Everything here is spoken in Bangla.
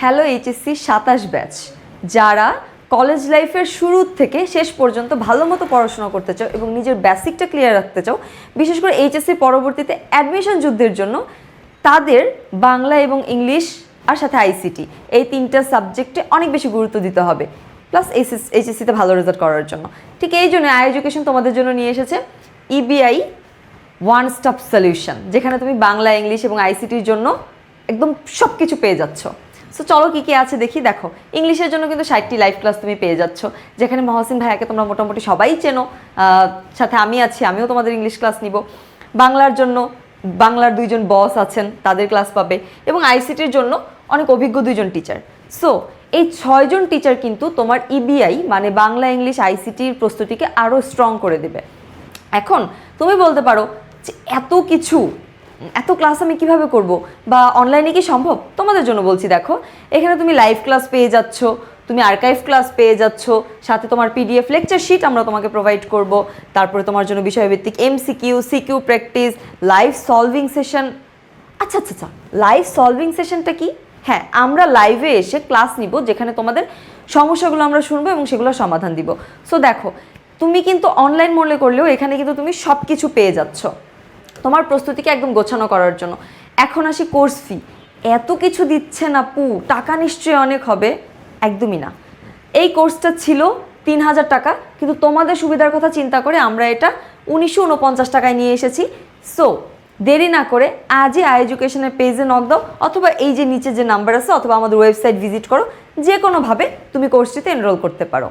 হ্যালো এইচএসসি ২৭ ব্যাচ, যারা কলেজ লাইফের শুরু থেকে শেষ পর্যন্ত ভালো মতো পড়াশোনা করতে চাও এবং নিজের বেসিকটা ক্লিয়ার রাখতে চাও, বিশেষ করে এইচএসসি পরবর্তীতে অ্যাডমিশন যুদ্ধের জন্য, তাদের বাংলা এবং ইংলিশ আর সাথে আইসিটি এই তিনটা সাবজেক্টে অনেক বেশি গুরুত্ব দিতে হবে, প্লাস এইচএসসিতে ভালো রেজাল্ট করার জন্য। ঠিক এই জন্য আই এডুকেশন তোমাদের জন্য নিয়ে এসেছে ইবিআই ওয়ান স্টপ সলিউশন, যেখানে তুমি বাংলা, ইংলিশ এবং আইসিটির জন্য একদম সব কিছু পেয়ে যাচ্ছ। সো চলো কী কী আছে দেখি। দেখো, ইংলিশের জন্য কিন্তু 60টি লাইভ ক্লাস তুমি পেয়ে যাচ্ছ, যেখানে মহসিন ভাইয়াকে তোমরা মোটামুটি সবাই চেনো, সাথে আমি আছি, আমিও তোমাদের ইংলিশ ক্লাস নিব। বাংলার জন্য বাংলার 2জন বস আছেন, তাদের ক্লাস পাবে, এবং আইসিটির জন্য অনেক অভিজ্ঞ 2জন টিচার। সো এই 6জন টিচার কিন্তু তোমার ইবিআই মানে বাংলা, ইংলিশ, আইসিটির প্রস্তুতিকে আরও স্ট্রং করে দেবে। এখন তুমি বলতে পারো যে এত ক্লাস আমি কিভাবে করব, বা অনলাইনে কি সম্ভব? তোমাদের জন্য বলছি, দেখো এখানে তুমি লাইভ ক্লাস পেয়ে যাচ্ছ, তুমি আর্কাইভ ক্লাস পেয়ে যাচ্ছ, সাথে তোমার পিডিএফ লেকচার শিট আমরা তোমাকে প্রোভাইড করব, তারপরে তোমার জন্য বিষয়ভিত্তিক MCQ, CQ practice, live solving session. আচ্ছা, লাইভ সলভিং সেশনটা কি? হ্যাঁ, আমরা লাইভে এসে ক্লাস নিব, যেখানে তোমাদের সমস্যাগুলো আমরা শুনবো এবং সেগুলোর সমাধান দিব। সো দেখো, তুমি কিন্তু অনলাইন মোডে করলেও এখানে কিন্তু তুমি সব কিছু পেয়ে যাচ্ছ তোমার প্রস্তুতিকে একদম গোছানো করার জন্য। এখন আসি কোর্স ফি। এত কিছু দিচ্ছেন আপু, টাকা নিশ্চয়ই অনেক হবে। একদমই না। এই কোর্সটা ছিল 3000 টাকা, কিন্তু তোমাদের সুবিধার কথা চিন্তা করে আমরা এটা 1949 টাকায় নিয়ে এসেছি। সো দেরি না করে আজই আই এডুকেশনের পেজে নক দাও, অথবা এই যে নিচে যে নাম্বার আছে, অথবা আমাদের ওয়েবসাইট ভিজিট করো, যে কোনোভাবে তুমি কোর্সটিতে এনরোল করতে পারো।